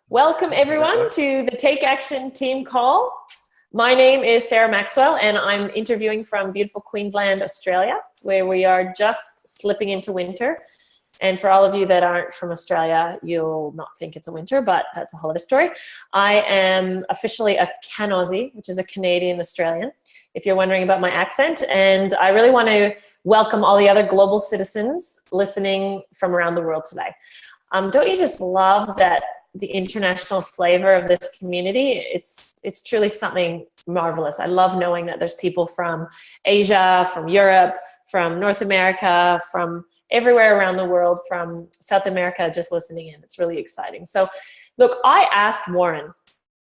Welcome everyone to the Take Action team call. My name is Sarah Maxwell and I'm interviewing from beautiful Queensland, Australia, where we are just slipping into winter. And for all of you that aren't from Australia, you'll not think it's a winter, but that's a whole other story. I am officially a Can-Aussie, which is a Canadian Australian, if you're wondering about my accent. And I really want to welcome all the other global citizens listening from around the world today. Don't you just love that the international flavor of this community? It's truly something marvelous. I love knowing that there's people from Asia, from Europe, from North America, from everywhere around the world, from South America, just listening in. It's really exciting. So look, I asked Warren,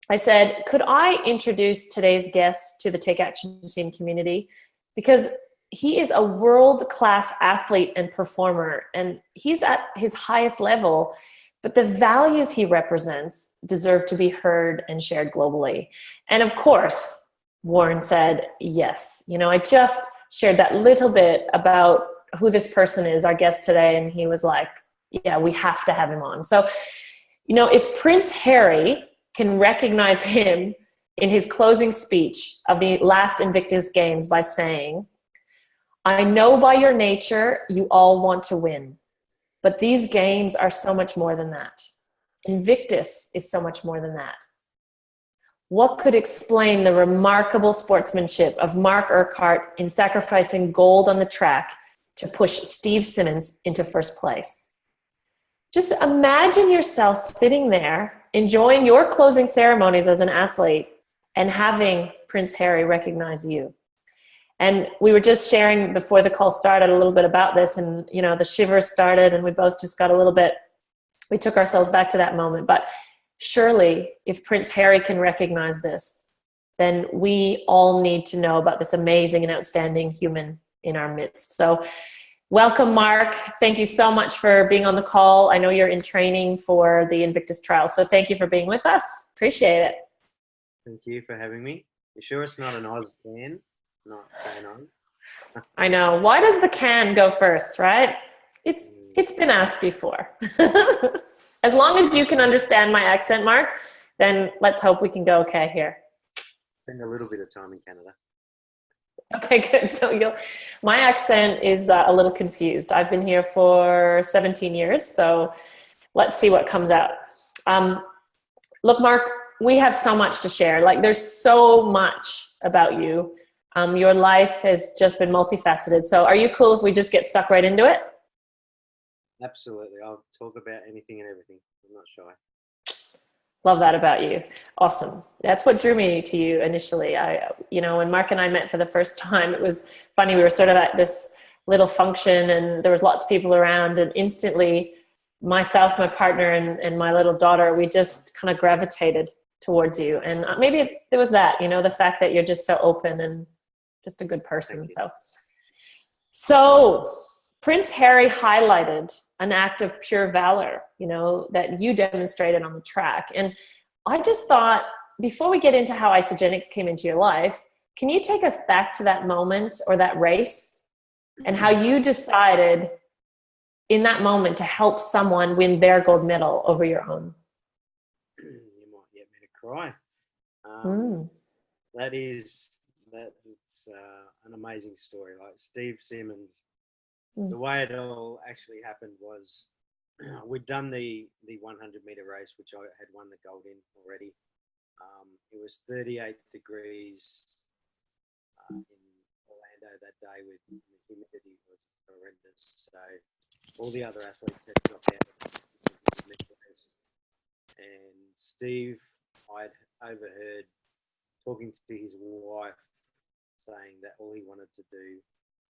I said, could I introduce today's guest to the Take Action team community? Because he is a world-class athlete and performer, and he's at his highest level, but the values he represents deserve to be heard and shared globally. And of course, Warren said, yes. You know, I just shared that little bit about who this person is, our guest today, and he was like, yeah, we have to have him on. So, you know, if Prince Harry can recognize him in his closing speech of the last Invictus Games by saying, I know by your nature you all want to win, but these games are so much more than that. Invictus is so much more than that. What could explain the remarkable sportsmanship of Mark Urquhart in sacrificing gold on the track to push Steve Simmons into first place? Just imagine yourself sitting there, enjoying your closing ceremonies as an athlete and having Prince Harry recognize you. And we were just sharing before the call started a little bit about this, and you know, the shivers started and we both just got a little bit, we took ourselves back to that moment. But surely if Prince Harry can recognize this, then we all need to know about this amazing and outstanding human in our midst. So welcome, Mark. Thank you so much for being on the call. I know you're in training for the Invictus trial, so thank you for being with us. Appreciate it. Thank you for having me. You sure it's not an Oz fan? Not Can-On? I know. Why does the can go first, right? It's been asked before. As long as you can understand my accent, Mark, then let's hope we can go okay here. Spend a little bit of time in Canada. Okay, good. So my accent is a little confused. I've been here for 17 years, so let's see what comes out. Look, Mark, we have so much to share. Like, there's so much about you. Your life has just been multifaceted. So are you cool if we just get stuck right into it? Absolutely. I'll talk about anything and everything. I'm not shy. Love that about you. Awesome. That's what drew me to you initially. You know, when Mark and I met for the first time, it was funny. We were sort of at this little function and there was lots of people around, and instantly myself, my partner, and my little daughter, we just kind of gravitated towards you. And maybe it was that, you know, the fact that you're just so open and just a good person. So Prince Harry highlighted an act of pure valor, you know, that you demonstrated on the track. And I just thought, before we get into how Isagenix came into your life, can you take us back to that moment or that race and how you decided in that moment to help someone win their gold medal over your own? You might get me to cry. That's an amazing story. Like Steve Simmons, the way it all actually happened was we'd done the 100-meter race, which I had won the gold in already. It was 38 degrees in Orlando that day, with the humidity was horrendous. So all the other athletes had dropped out. And Steve, I'd overheard talking to his wife saying that all he wanted to do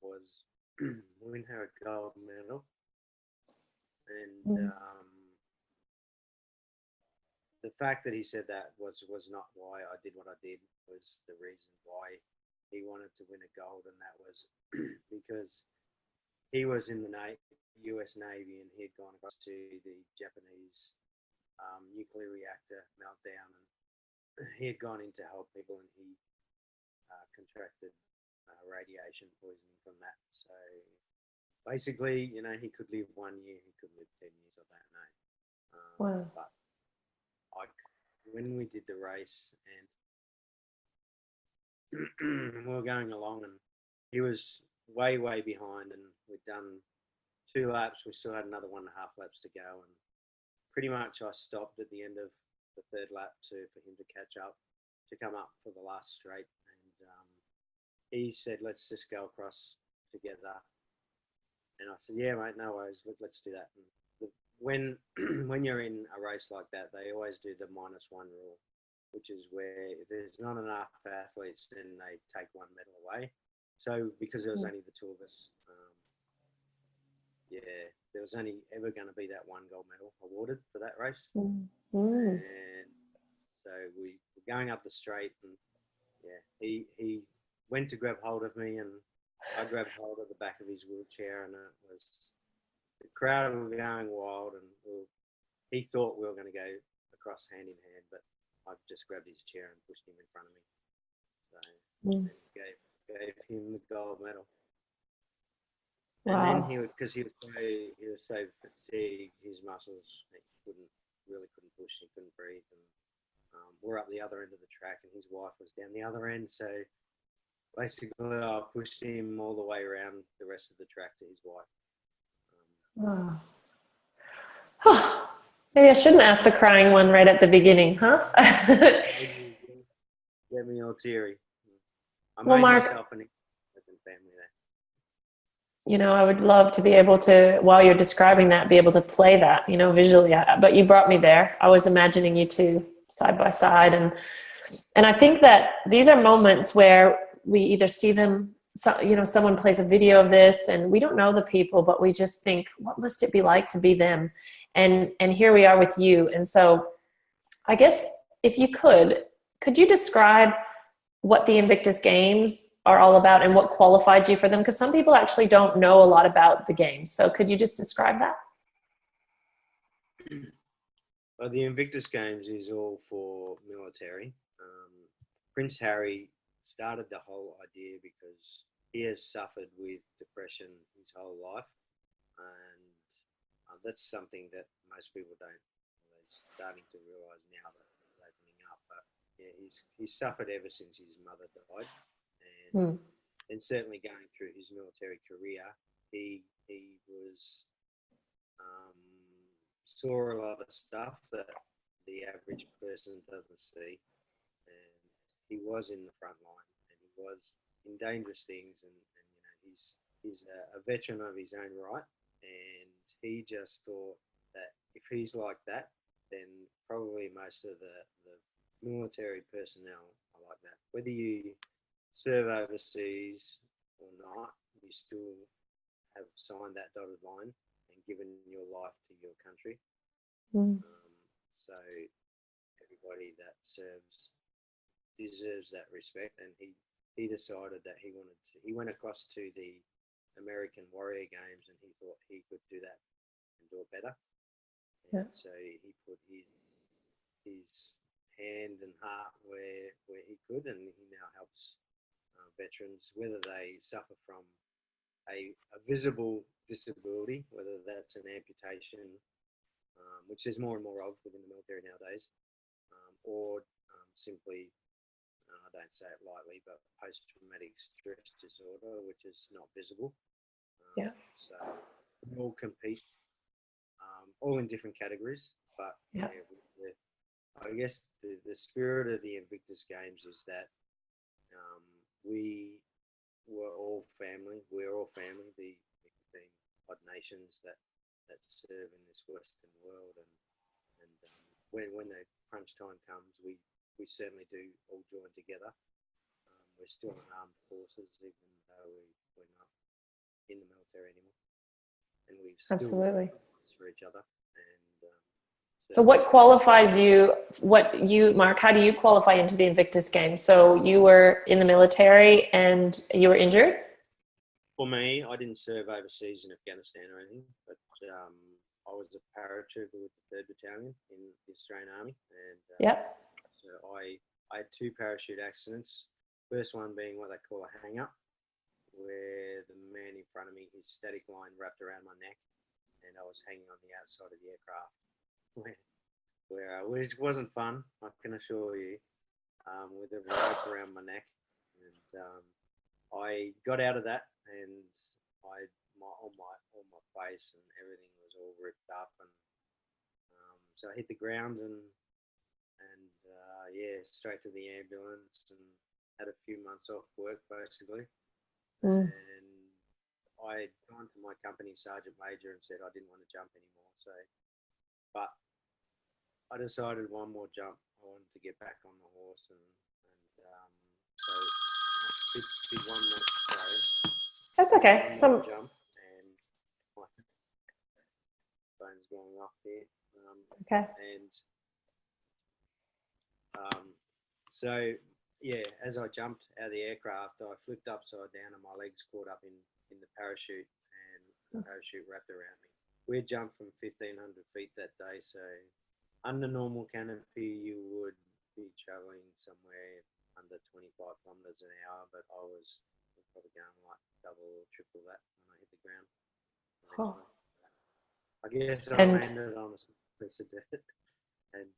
was win her a gold medal. And the fact that he said that was not why I did what I did, was the reason why he wanted to win a gold, and that was because he was in the US Navy and he had gone across to the Japanese nuclear reactor meltdown, and he had gone in to help people, and he contracted radiation poisoning from that. So basically, you know, he could live 1 year, he could live 10 years, I don't know. Wow. But when we did the race, and we were going along, and he was way behind, and we'd done 2 laps. We still had another 1.5 laps to go, and pretty much I stopped at the end of the 3rd lap for him to catch up, to come up for the last straight. And he said, let's just go across together. And I said, yeah, mate, no worries, let's do that. And when you're in a race like that, they always do the -1 rule, which is where if there's not enough athletes, then they take 1 medal away. So because there was only the 2 of us, there was only ever going to be that 1 gold medal awarded for that race. And so we were going up the straight, and he went to grab hold of me, and I grabbed hold of the back of his wheelchair, and the crowd were going wild, and he thought we were going to go across hand in hand, but I just grabbed his chair and pushed him in front of me. So gave him the gold medal. Wow. And then because he was so fatigued, his muscles, he couldn't push, he couldn't breathe. And we're up the other end of the track, and his wife was down the other end. So basically, I pushed him all the way around the rest of the track to his wife. Wow. Maybe I shouldn't ask the crying one right at the beginning, huh? Get me all teary. I Well, made Mark, myself an family there. You know, I would love to be able to, while you're describing that, be able to play that, you know, visually. But you brought me there. I was imagining you two side by side. And I think that these are moments where we either see them, you know, someone plays a video of this and we don't know the people, but we just think, what must it be like to be them? And here we are with you. And so I guess if you could you describe what the Invictus Games are all about and what qualified you for them? Because some people actually don't know a lot about the games. So could you just describe that? Well, the Invictus Games is all for military. Prince Harry started the whole idea because he has suffered with depression his whole life. And that's something that most people don't. They're starting to realise now that it's opening up. But yeah, he's suffered ever since his mother died. And certainly going through his military career, he was saw a lot of stuff that the average person doesn't see, and he was in the front line, and he was in dangerous things, and you know he's a veteran of his own right, and he just thought that if he's like that, then probably most of the military personnel are like that. Whether you serve overseas or not, you still have signed that dotted line and given your life to your country. So everybody that serves deserves that respect, and he decided that he went across to the American Warrior Games, and he thought he could do that and do it better. And so he put his hand and heart where he could, and he now helps veterans, whether they suffer from a visible disability, whether that's an amputation, which there's more and more of within the military nowadays, or simply, I don't say it lightly, but post-traumatic stress disorder, which is not visible. So we all compete, all in different categories, but I guess the spirit of the Invictus Games is that we were all family. We're all family. The odd nations that serve in this Western world, and when the crunch time comes, we certainly do all join together. We're still in armed forces, even though we're not in the military anymore, and we've still Absolutely for each other. So what qualifies you, Mark, how do you qualify into the Invictus Games? So you were in the military and you were injured? For me, I didn't serve overseas in Afghanistan or anything, but I was a paratrooper with the 3rd Battalion in the Australian Army. And so I had 2 parachute accidents. First one being what they call a hang-up, where the man in front of me, his static line wrapped around my neck, and I was hanging on the outside of the aircraft which wasn't fun, I can assure you, with a rope around my neck. And I got out of that, and all my face and everything was all ripped up, and so I hit the ground and straight to the ambulance and had a few months off work basically. And I had gone to my company sergeant major and said I didn't want to jump anymore. So, but I decided one more jump. I wanted to get back on the horse, and so did one more go. That's okay. Some jump, and my phone's going off here. Okay. And so yeah, as I jumped out of the aircraft, I flipped upside down and my legs caught up in the parachute, and the parachute wrapped around me. We jumped from 1,500 feet that day, so under normal canopy you would be travelling somewhere under 25 kilometres an hour, but I was probably going like double or triple that when I hit the ground. I guess I landed on a piece of dirt and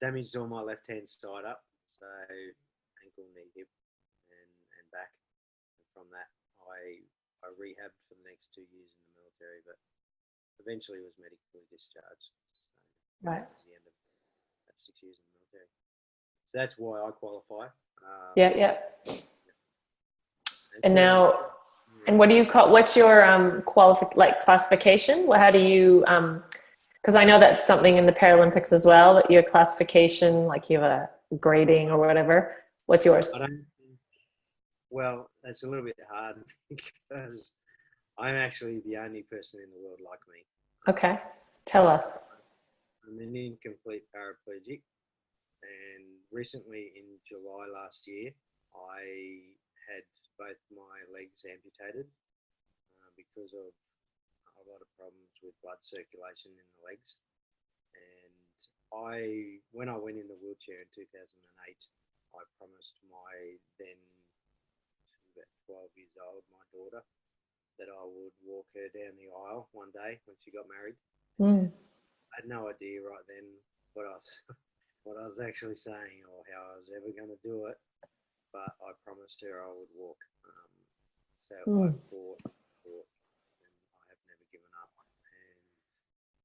damaged all my left hand side up, so ankle, knee, hip, and back. And from that, I rehabbed for the next 2 years in the military, but eventually was medically discharged. So that was the end of that 6 years in the military. So that's why I qualify. Yeah. And now, and what do you call? What's your classification? How do you? Because I know that's something in the Paralympics as well. That your classification, like you have a grading or whatever. What's yours? Well, that's a little bit hard because I'm actually the only person in the world like me. Okay, tell us. I'm an incomplete paraplegic, and recently in July last year, I had both my legs amputated because of a lot of problems with blood circulation in the legs. And when I went in the wheelchair in 2008, I promised my then about 12 years old, my daughter, that I would walk her down the aisle one day when she got married. I had no idea right then what I was actually saying or how I was ever going to do it, but I promised her I would walk. So I fought, and I have never given up. And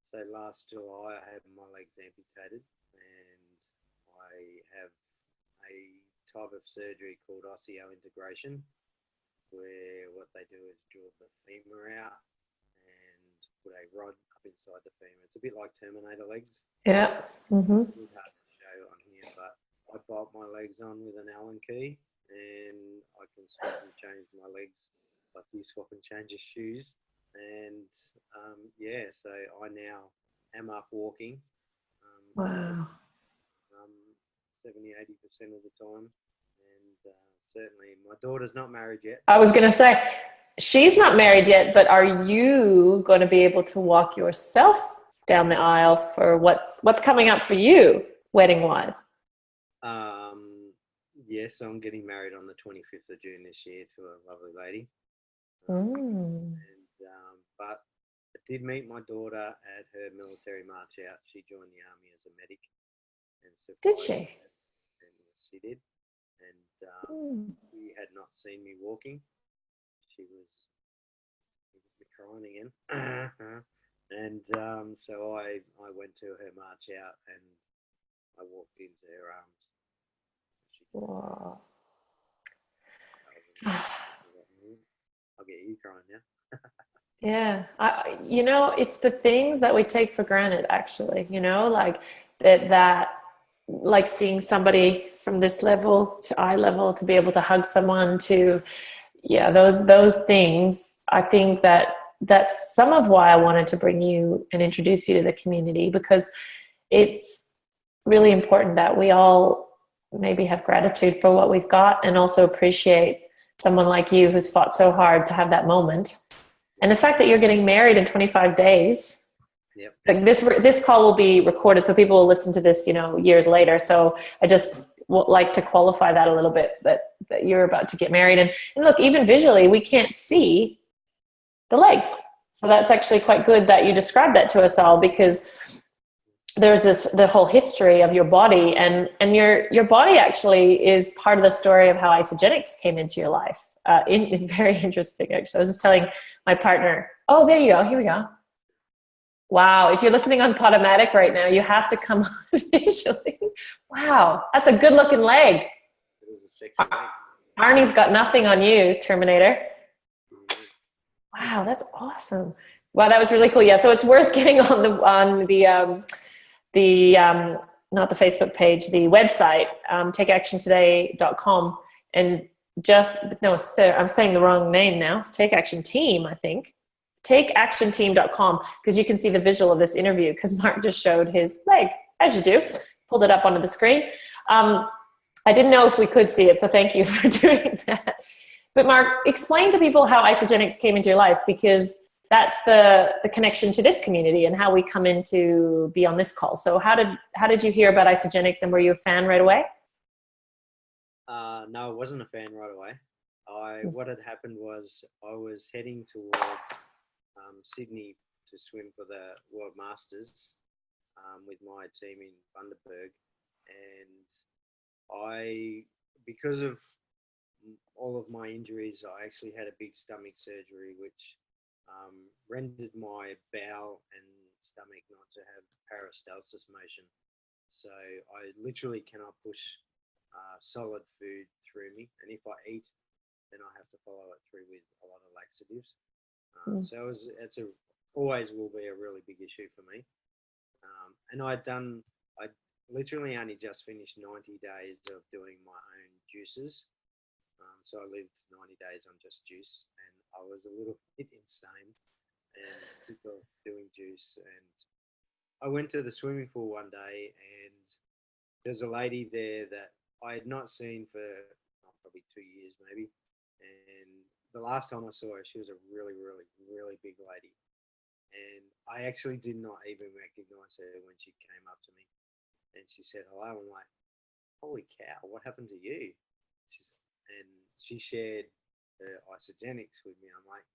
so last July I had my legs amputated, and I have a type of surgery called osseointegration, where what they do is drill the femur out and put a rod up inside the femur. It's a bit like Terminator legs. Yeah. It's hard to show on here, but I bolt my legs on with an Allen key, and I can swap and change my legs like you swap and change your shoes. And so I now am up walking. Wow. 70-80% of the time. And certainly my daughter's not married yet. I was going to say, she's not married yet, but are you going to be able to walk yourself down the aisle for what's coming up for you wedding wise? Yes, I'm getting married on the 25th of June this year to a lovely lady. But I did meet my daughter at her military march out. She joined the army as a medic. And did she? And she did. And she had not seen me walking. She was crying again. And so I went to her march out and I walked into her arms. Wow. I'll get you crying now. Yeah. It's the things that we take for granted, actually, like that like seeing somebody from this level to eye level, to be able to hug someone, to, those things. I think that's some of why I wanted to bring you and introduce you to the community, because it's really important that we all maybe have gratitude for what we've got and also appreciate someone like you who's fought so hard to have that moment. And the fact that you're getting married in 25 days, like this call will be recorded, so people will listen to this, years later. So I just would like to qualify that a little bit, that you're about to get married. And look, even visually, we can't see the legs. So that's actually quite good that you described that to us all, because there's the whole history of your body, and your body actually is part of the story of how Isagenix came into your life. Very interesting, actually. I was just telling my partner, oh, there you go. Here we go. Wow. If you're listening on Podomatic right now, you have to come on visually. Wow. That's a good looking leg. It was a sexy leg. Arnie's got nothing on you, Terminator. Wow. That's awesome. Wow. That was really cool. Yeah. So it's worth getting on the not the Facebook page, the website, takeactiontoday.com, and I'm saying the wrong name now. Take Action Team, I think. takeactionteam.com, because you can see the visual of this interview, because Mark just showed his leg, as you do, pulled it up onto the screen. I didn't know if we could see it, so thank you for doing that. But Mark, explain to people how Isagenix came into your life, because that's the connection to this community and how we come in to be on this call. So how did you hear about Isagenix, and were you a fan right away? No, I wasn't a fan right away. What had happened was I was heading towards Sydney to swim for the World Masters with my team in Bundaberg, and because of all of my injuries, I actually had a big stomach surgery, which rendered my bowel and stomach not to have peristalsis motion. So I literally cannot push solid food through me, and if I eat, then I have to follow it through with a lot of laxatives. So it's always will be a really big issue for me. And I literally only just finished 90 days of doing my own juices. So I lived 90 days on just juice, and I was a little bit insane and sick of doing juice. And I went to the swimming pool one day, and there's a lady there that I had not seen for probably 2 years maybe. And the last time I saw her, she was a really, really, really big lady. And I actually did not even recognize her when she came up to me. And she said hello. I'm like, holy cow, what happened to you? And she shared her Isagenix with me. I'm like,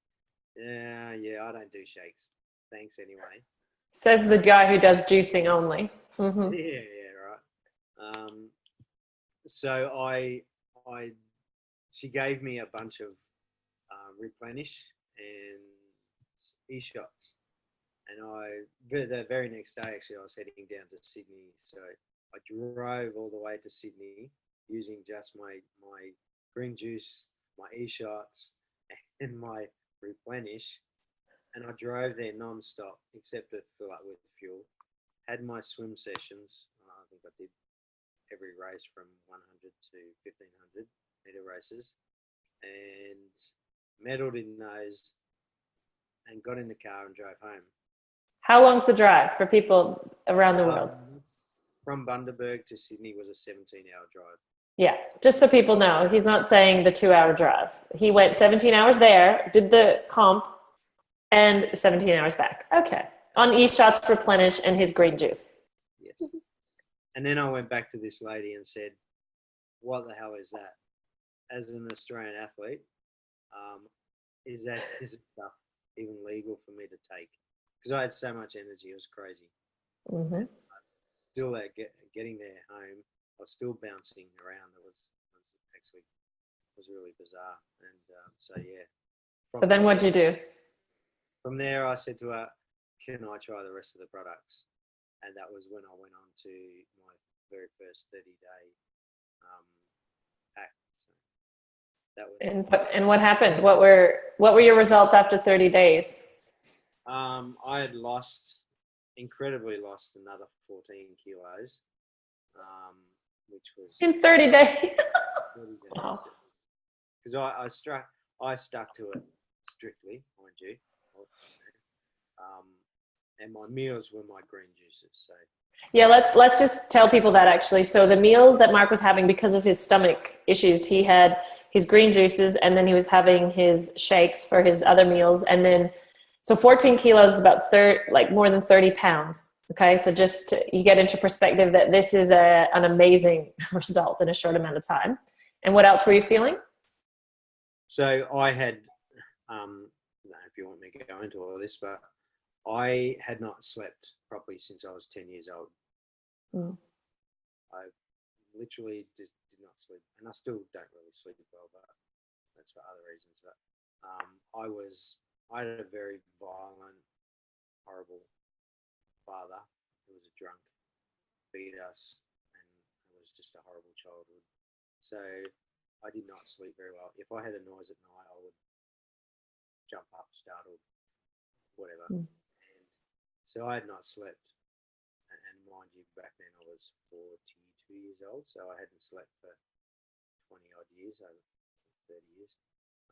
yeah, I don't do shakes. Thanks anyway. Says the guy who does juicing only. Mm-hmm. Yeah, right. So she gave me a bunch of Replenish and e-shots. And the very next day, actually, I was heading down to Sydney. So I drove all the way to Sydney using just my green juice, my e-shots, and my Replenish. And I drove there non-stop, except to fill up with fuel. Had my swim sessions. I think I did every race from 100 to 1500 meter races, and medalled in those, and got in the car and drove home. How long's the drive for people around the world? From Bundaberg to Sydney was a 17-hour drive. Yeah, just so people know, he's not saying the 2-hour drive. He went 17 hours there, did the comp, and 17 hours back. Okay. On e-shots, Replenish, and his green juice. Yes. And then I went back to this lady and said, what the hell is that? As an Australian athlete, is this stuff even legal for me to take? Because I had so much energy, it was crazy. Mm-hmm. Still getting there home, I was still bouncing around. It was really bizarre. And so, yeah. So then what'd you do? From there, I said to her, can I try the rest of the products? And that was when I went on to my very first 30-day pack. So that was and what happened? What were your results after 30 days? I had incredibly lost another 14 kilos, which was in 30 days. 30 days. Wow. Because I stuck to it strictly, mind you. And my meals were my green juices. So yeah, let's just tell people that actually. So the meals that Mark was having because of his stomach issues, he had his green juices, and then he was having his shakes for his other meals, and then so 14 kilos is about more than 30 pounds. Okay, so just you get into perspective that this is an amazing result in a short amount of time. And what else were you feeling? So I had, I don't know if you want me to go into all this, but I had not slept properly since I was 10 years old. Mm. I literally just did not sleep, and I still don't really sleep well, but that's for other reasons. But I had a very violent, horrible father who was a drunk, beat us, and it was just a horrible childhood. So I did not sleep very well. If I had a noise at night, I would jump up, startled, whatever. Mm. And so I had not slept. And mind you, back then I was 42 years old, so I hadn't slept for 20 odd years, over 30 years,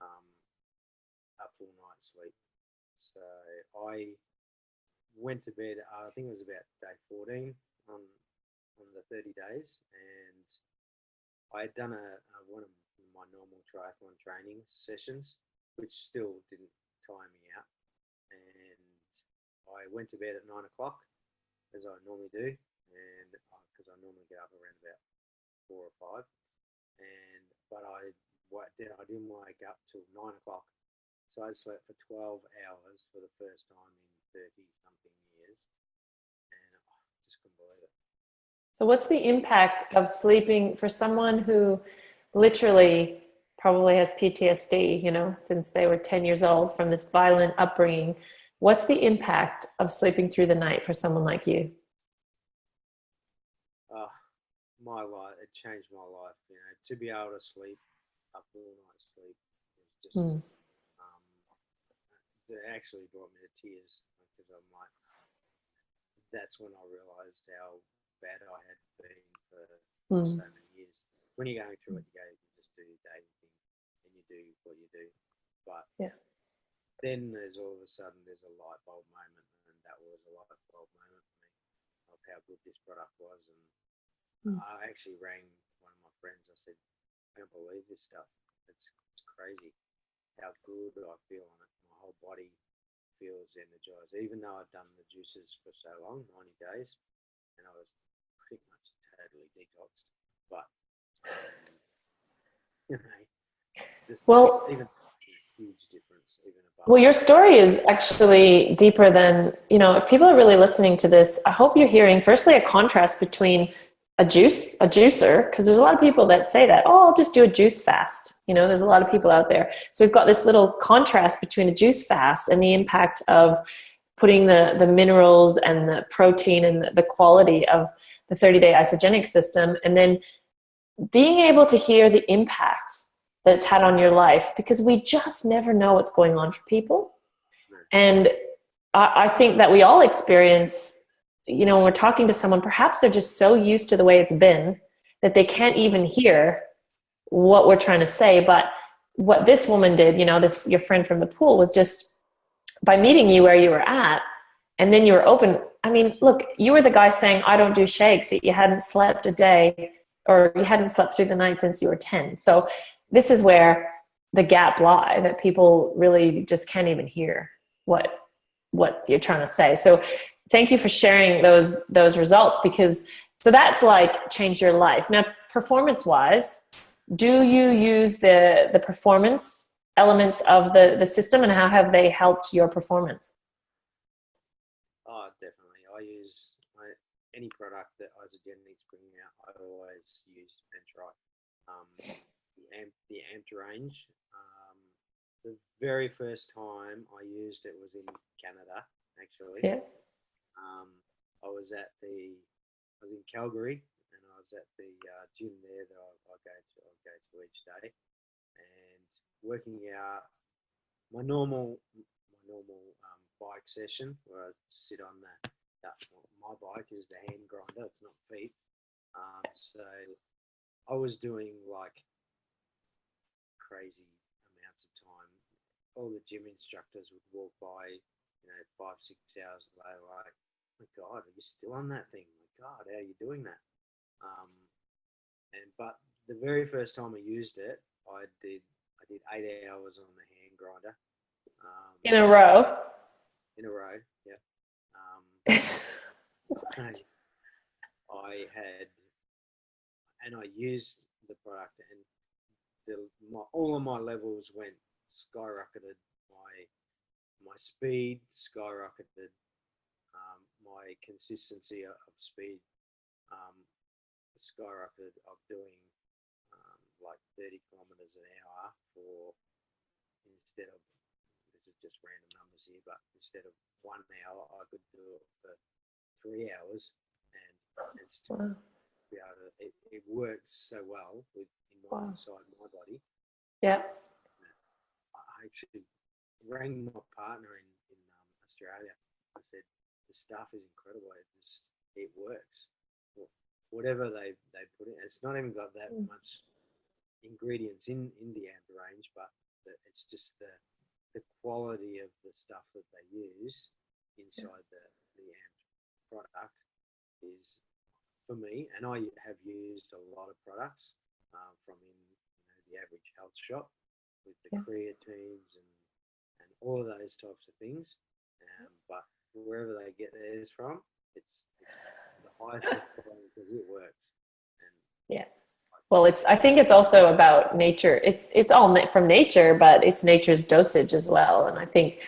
a full night's sleep. So I went to bed, I think it was about day 14 on the 30 days, and I had done one of my normal triathlon training sessions, which still didn't tire me out. And I went to bed at 9 o'clock, as I normally do, and because I normally get up around about 4 or 5, but I didn't wake up till 9 o'clock, so I slept for 12 hours for the first time in 30 something years, and I just couldn't believe it. So what's the impact of sleeping for someone who literally probably has PTSD, since they were 10 years old from this violent upbringing? What's the impact of sleeping through the night for someone like you? My life, it changed my life. To be able to sleep a full night's sleep was just, it actually brought me to tears, because I'm like, that's when I realised how bad I had been for so many years. When you're going through it, you just do your daily thing and you do what you do. But then there's all of a sudden there's a light bulb moment, and that was a light bulb moment for me of how good this product was. And I actually rang one of my friends. I said, I don't believe this stuff. It's crazy how good I feel on it. My whole body feels energized, even though I've done the juices for so long, 90 days, and I was pretty much totally detoxed. But just even huge difference, even above. Well, your story is actually deeper than, if people are really listening to this, I hope you're hearing firstly a contrast between a juicer, because there's a lot of people that say that, I'll just do a juice fast. There's a lot of people out there. So we've got this little contrast between a juice fast and the impact of putting the minerals and the protein and the quality of the 30-day Isagenix system, and then being able to hear the impact that it's had on your life, because we just never know what's going on for people. And I think that we all experience, when we're talking to someone, perhaps they're just so used to the way it's been that they can't even hear what we're trying to say. But what this woman did, your friend from the pool, was just by meeting you where you were at, and then you were open. I mean, look, you were the guy saying, I don't do shakes. You hadn't slept a day, or you hadn't slept through the night since you were 10. So this is where the gap lies, that people really just can't even hear what you're trying to say. So thank you for sharing those results, because so that's like changed your life. Now, performance wise, do you use the performance elements of the system, and how have they helped your performance? Oh, definitely. I use any product that Isagenix bringing out. I always use and try. The amped range. The very first time I used it was in Canada, actually. Yeah. I was in Calgary, and I was at the gym there that I go to each day, and working out my normal bike session, where I sit on my bike is the hand grinder, it's not feet. So I was doing like crazy amounts of time. All the gym instructors would walk by, 5-6 hours later, like, my God, are you still on that thing? My God, how are you doing that? But the very first time I used it, I did 8 hours on the hand grinder. In a row? In a row, yeah. I used the product, and all of my levels went skyrocketed. My speed skyrocketed. my consistency of speed skyrocketed of doing like 30 kilometers an hour for instead of, this is just random numbers here, but instead of 1 hour, I could do it for 3 hours, and it's Wow. be able to, it works so well inside my body. Yeah. I actually rang my partner in Australia. I said, the stuff is incredible. It works. Whatever they put in, it's not even got that much ingredients in the AMP range, but it's just the quality of the stuff that they use inside the AMP product is, for me, and I have used a lot of products from in the average health shop with the creatines and all of those types of things, but wherever they get theirs from, it's the highest quality because it works. And well, I think it's also about nature. It's all from nature, but it's nature's dosage as well. And I think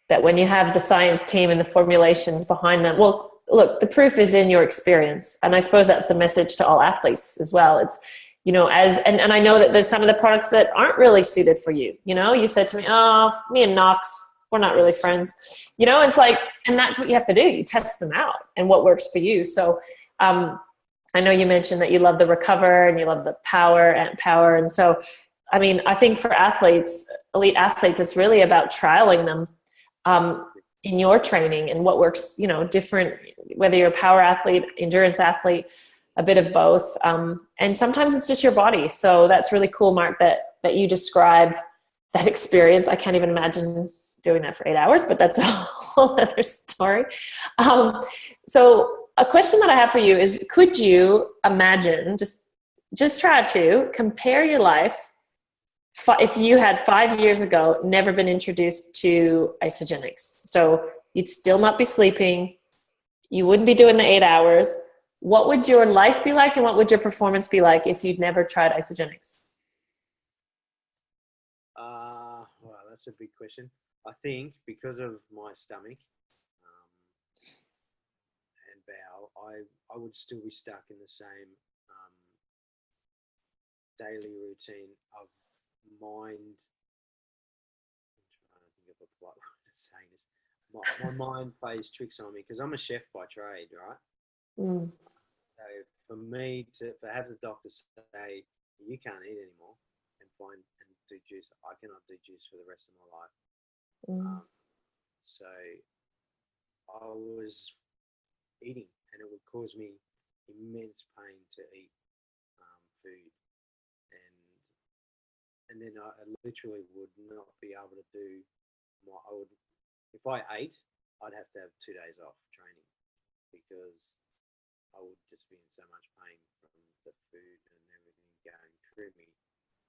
that when you have the science team and the formulations behind them, well, look, the proof is in your experience. And I suppose that's the message to all athletes as well. It's, and I know that there's some of the products that aren't really suited for you. You said to me, oh, me and Knox, we're not really friends. It's like, and that's what you have to do. You test them out and what works for you. So, I know you mentioned that you love the Recover and you love the Power. And so, I mean, I think for athletes, elite athletes, it's really about trialing them in your training and what works, different, whether you're a power athlete, endurance athlete, a bit of both. And sometimes it's just your body. So that's really cool, Mark, that you describe that experience. I can't even imagine doing that for 8 hours, but that's a whole other story. So a question that I have for you is, could you imagine, just try to compare your life if you had 5 years ago never been introduced to Isagenix? So you'd still not be sleeping, you wouldn't be doing the 8 hours. What would your life be like and what would your performance be like if you'd never tried Isagenix? Well, that's a big question. I think because of my stomach and bowel, I would still be stuck in the same daily routine of mind. I'm trying to think of a polite way of saying this. My mind plays tricks on me because I'm a chef by trade, right? So for me to have the doctor say you can't eat anymore and do juice, I cannot do juice for the rest of my life. So I was eating, and it would cause me immense pain to eat food, and then I literally would not be able to do if I ate, I'd have to have 2 days off training because I would just be in so much pain from the food and everything going through me.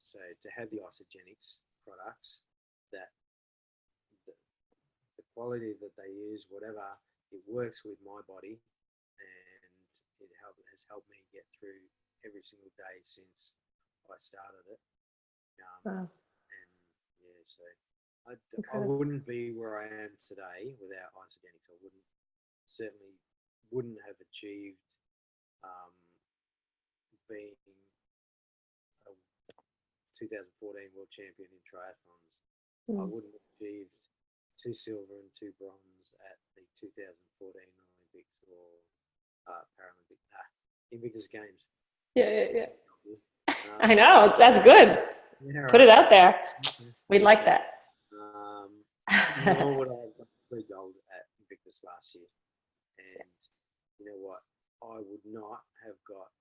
So to have the Isagenix products, that the quality that they use, whatever, it works with my body, and it has helped me get through every single day since I started it. Wow. And yeah, so I wouldn't be where I am today without Isagenix. I certainly wouldn't have achieved being a 2014 world champion in triathlons. I wouldn't have achieved 2 silver and 2 bronze at the 2014 Olympics or Invictus Games. Yeah. I know, that's good. Yeah, right. Put it out there. We'd like that. Nor would I have got 3 gold at Invictus last year. And you know what? I would not have got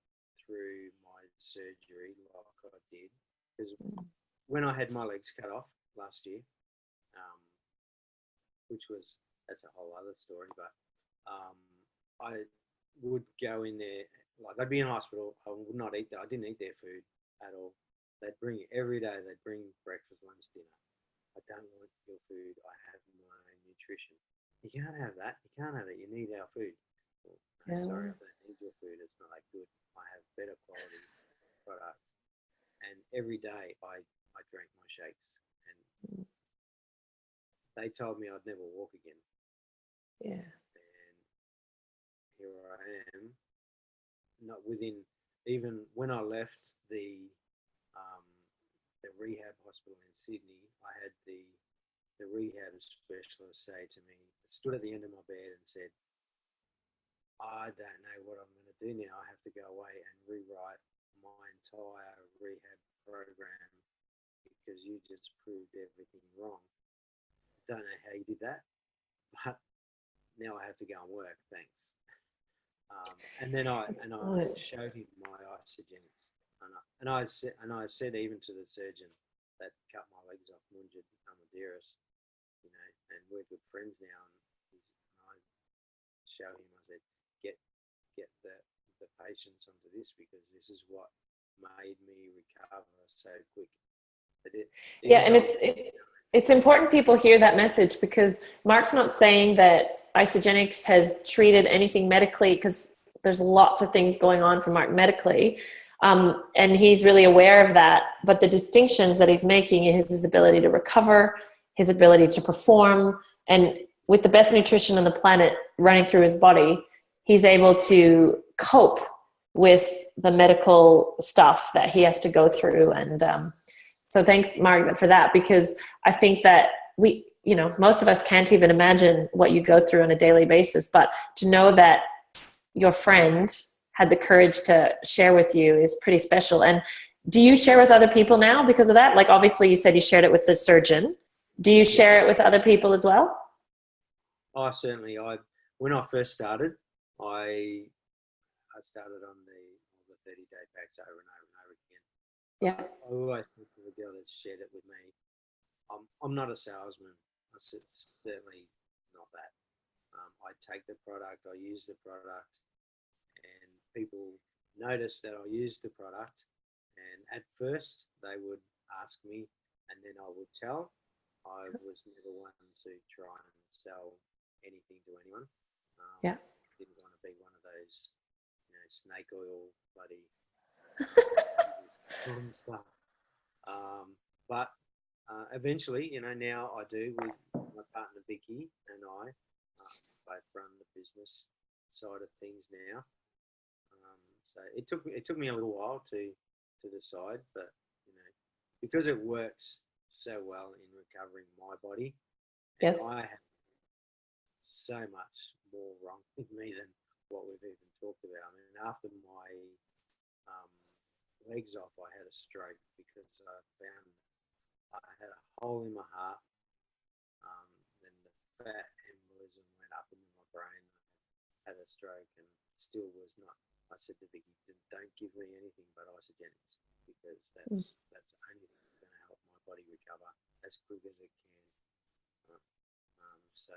through my surgery like I did, because when I had my legs cut off last year, that's a whole other story, but I would go in there, like I'd be in hospital, I would not eat I didn't eat their food at all. They'd bring it every day, they'd bring breakfast, lunch, dinner. I don't want your food, I have my own nutrition. You can't have that, you can't have it, you need our food. Well, sorry, I don't need your food, it's not that good. I have better quality product. And every day I drank my shakes, and they told me I'd never walk again. Yeah. And here I am. Not within, even when I left the rehab hospital in Sydney, I had the rehab specialist say to me, stood at the end of my bed and said, I don't know what I'm going to do now. I have to go away and rewrite my entire rehab program because you just proved everything wrong. Don't know how you did that, but now I have to go and work. Thanks. And then I showed him my Isagenix, and I said even to the surgeon that cut my legs off, Munjid Amadeus, and we're good friends now. And I showed him. I said, get the patients onto this because this is what made me recover so quick. And it's important people hear that message, because Mark's not saying that Isagenix has treated anything medically, because there's lots of things going on for Mark medically, and he's really aware of that. But the distinctions that he's making is his ability to recover, his ability to perform, and with the best nutrition on the planet running through his body, he's able to cope with the medical stuff that he has to go through. And so thanks, Mark, for that, because I think that most of us can't even imagine what you go through on a daily basis, but to know that your friend had the courage to share with you is pretty special. And do you share with other people now because of that? Like, obviously you said you shared it with the surgeon. Do you share it with other people as well? Oh, certainly. When I first started, I started on the 30-day packs over and over and over again. Yeah. I always think of the girl that shared it with me. I'm not a salesman. I'm certainly not that. I take the product, I use the product, and people notice that I use the product. And at first, they would ask me, and then I would tell. I was never one to try and sell anything to anyone. Didn't want to be one of those, snake oil bloody stuff. But eventually, now I do with my partner Vicky and I both run the business side of things now. So it took me a little while to decide, but because it works so well in recovering my body, yes, I have so much more wrong with me than what we've even talked about. I mean, after my legs off, I had a stroke because I found I had a hole in my heart. Then the fat embolism went up into my brain. I had a stroke and still was not. I said to Vicky, don't give me anything but Isagenix, because that's the only thing that's going to help my body recover as quick as it can. So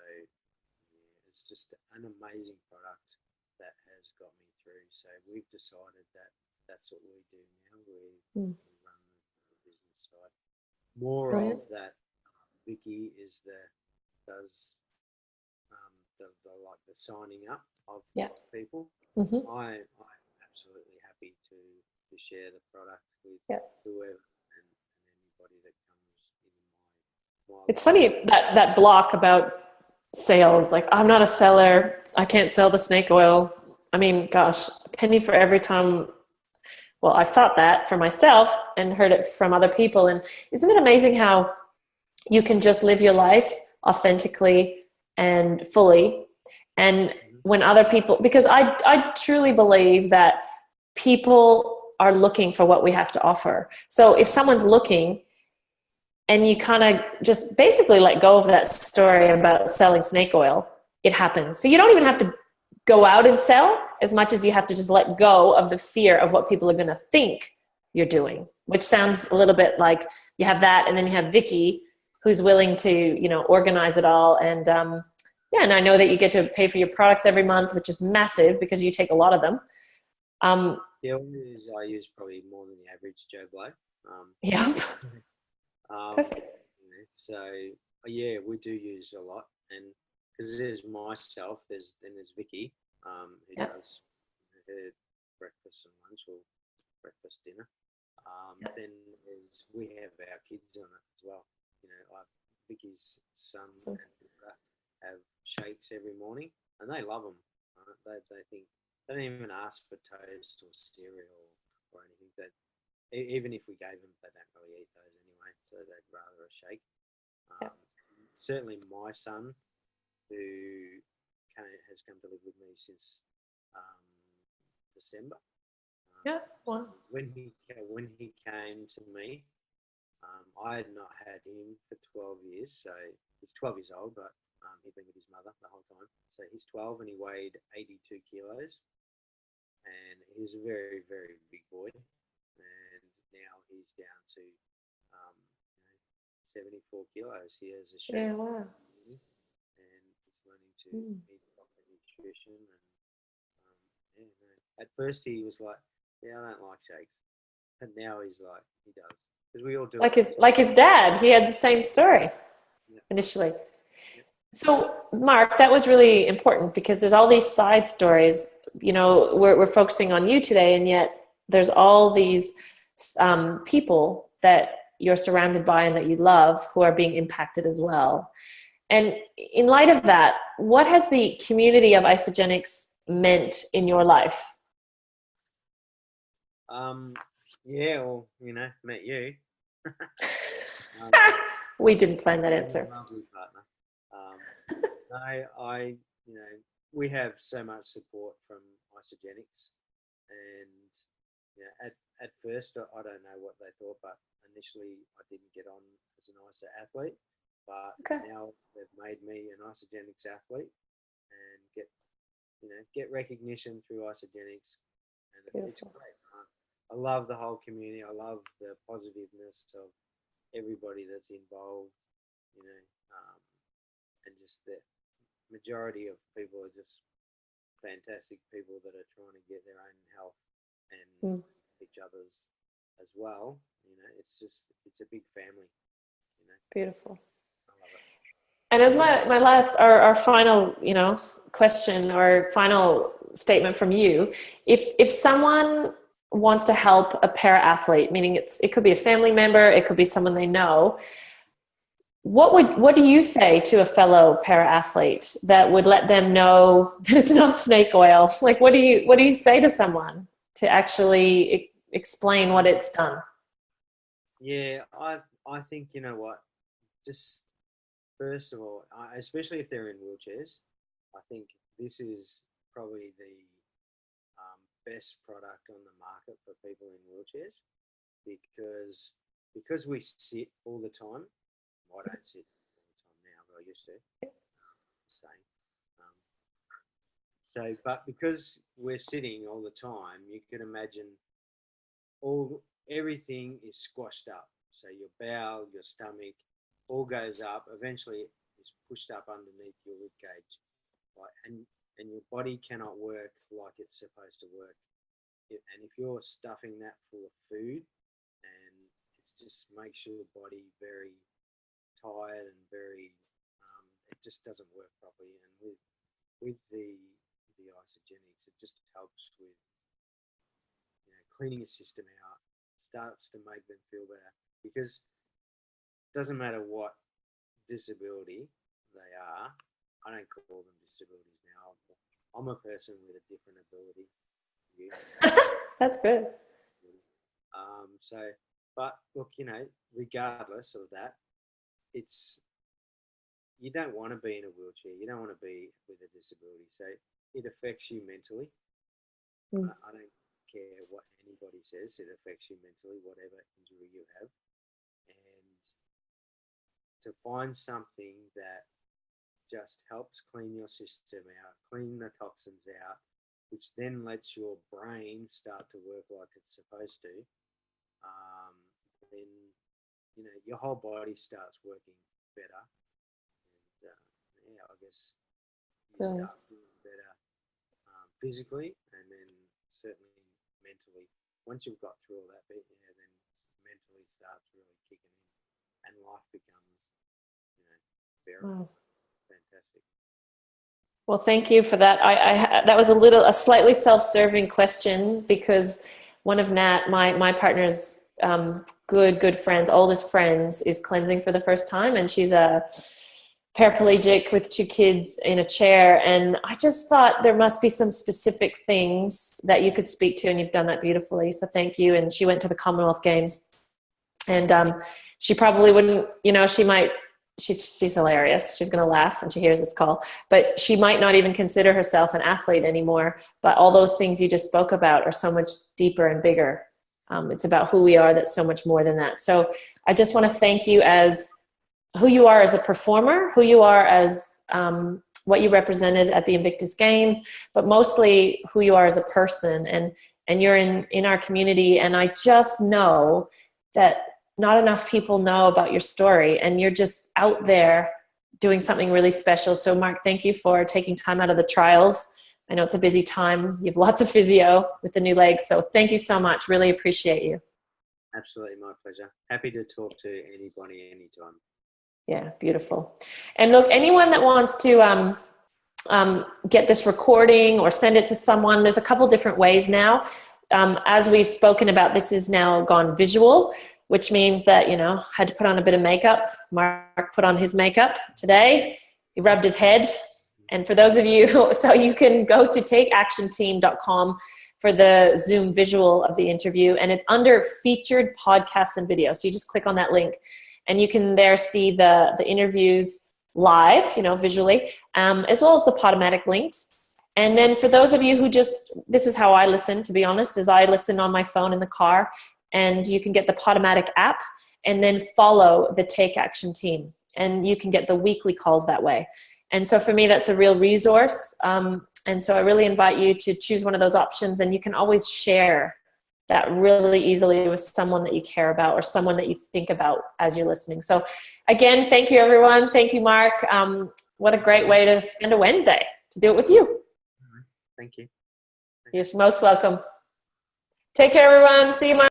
it's just an amazing product that has got me through. So we've decided that that's what we do now. We run the business side. More of that. Vicky does the signing up of people. Mm-hmm. I'm absolutely happy to share the product with whoever and anybody that comes in my It's funny that block about sales, like, I'm not a seller, I can't sell the snake oil. I mean, gosh, penny for every time. Well, I've thought that for myself and heard it from other people. And isn't it amazing how you can just live your life authentically and fully? And when other people, because I truly believe that people are looking for what we have to offer. So if someone's looking, and you kind of just basically let go of that story about selling snake oil, it happens. So you don't even have to go out and sell as much as you have to just let go of the fear of what people are going to think you're doing, which sounds a little bit like you have that. And then you have Vicky, who's willing to, organize it all. And and I know that you get to pay for your products every month, which is massive because you take a lot of them. I use probably more than the average Joe Blow. Perfect. So we do use a lot, and because there's myself, there's Vicky, who does her breakfast and lunch, or breakfast, dinner. Then we have our kids on it as well. Vicky's son and daughter have shakes every morning, and they love them. They think they don't even ask for toast or cereal or anything. That even if we gave them, they don't really eat those anyway. So they'd rather a shake. Yeah. Certainly, my son, who has come to live with me since December. Yeah. Wow. So when he came to me, I had not had him for 12 years. So he's 12 years old, but he'd been with his mother the whole time. So he's 12 and he weighed 82 kilos. And he was a very, very big boy. And now he's down to 74 kilos. He has a shake. Yeah, wow. And he's learning to eat proper nutrition. And at first he was like, yeah, I don't like shakes. And now he's like, he does. Because we all do like his dad. He had the same story initially. Yeah. So, Mark, that was really important because there's all these side stories. You know, we're focusing on you today, and yet there's all these people that you're surrounded by and that you love who are being impacted as well. And in light of that, what has the community of Isagenix meant in your life? Yeah, well, met you. We didn't plan that answer. Lovely partner. I we have so much support from Isagenix, and at first I don't know what they thought, but initially I didn't get on as an ISA athlete, but now they've made me an Isagenix athlete and get recognition through Isagenix, and it's great. I love the whole community. I love the positiveness of everybody that's involved, and just the majority of people are just fantastic people that are trying to get their own health and each other's as well. It's a big family. Beautiful. I love it. And as my last, our final, question or final statement from you, if someone wants to help a para-athlete, meaning it could be a family member, it could be someone they know, what do you say to a fellow para-athlete that would let them know that it's not snake oil? Like, what do you say to someone to actually explain what it's done? Yeah, I think, just first of all, especially if they're in wheelchairs, I think this is probably the best product on the market for people in wheelchairs because we sit all the time. I don't sit all the time now, but I used to. But because we're sitting all the time, you can imagine everything is squashed up. So your bowel, your stomach, all goes up. Eventually, it's pushed up underneath your rib cage, right? And your body cannot work like it's supposed to work. And if you're stuffing that full of food, and it just makes your body very tired and very, it just doesn't work properly. And with the Isagenix, it just helps with cleaning your system out, starts to make them feel better, because it doesn't matter what disability they are. I don't call them disabilities now. I'm a person with a different ability. That's good. But look, regardless of that, you don't want to be in a wheelchair. You don't want to be with a disability. So it affects you mentally. I don't care what anybody says. It affects you mentally, whatever injury you have. And to find something that just helps clean your system out, clean the toxins out, which then lets your brain start to work like it's supposed to, then your whole body starts working better, and I guess you start feeling better physically, and then certainly mentally. Once you've got through all that bit, then mentally starts really kicking in, and life becomes very fantastic. Well, thank you for that. That was a slightly self-serving question, because one of Nat, my partner's good friends, oldest friends, is cleansing for the first time, and she's a paraplegic with 2 kids in a chair. And I just thought there must be some specific things that you could speak to, and you've done that beautifully. So thank you. And she went to the Commonwealth Games, and she probably wouldn't, she's hilarious. She's going to laugh when she hears this call, but she might not even consider herself an athlete anymore. But all those things you just spoke about are so much deeper and bigger. It's about who we are. That's so much more than that. So I just want to thank you as who you are as a performer, who you are as what you represented at the Invictus Games, but mostly who you are as a person. And you're in our community. And I just know that not enough people know about your story, and you're just out there doing something really special. So Mark, thank you for taking time out of the trials. I know it's a busy time. You have lots of physio with the new legs. So thank you so much. Really appreciate you. Absolutely, my pleasure. Happy to talk to anybody anytime. Yeah, beautiful. And look, anyone that wants to get this recording or send it to someone, there's a couple different ways now. As we've spoken about, this is now gone visual, which means that, had to put on a bit of makeup. Mark put on his makeup today. He rubbed his head. And for those of you, so you can go to takeactionteam.com for the Zoom visual of the interview, and it's under featured podcasts and videos. So you just click on that link, and you can there see the interviews live, visually, as well as the Podomatic links. And then for those of you who this is how I listen, to be honest, is I listen on my phone in the car, and you can get the Podomatic app and then follow the Take Action team, and you can get the weekly calls that way. And so for me, that's a real resource. And so I really invite you to choose one of those options, and you can always share that really easily with someone that you care about or someone that you think about as you're listening. So again, thank you, everyone. Thank you, Mark. What a great way to spend a Wednesday, to do it with you. Thank you. You're most welcome. Take care, everyone. See you, Mark.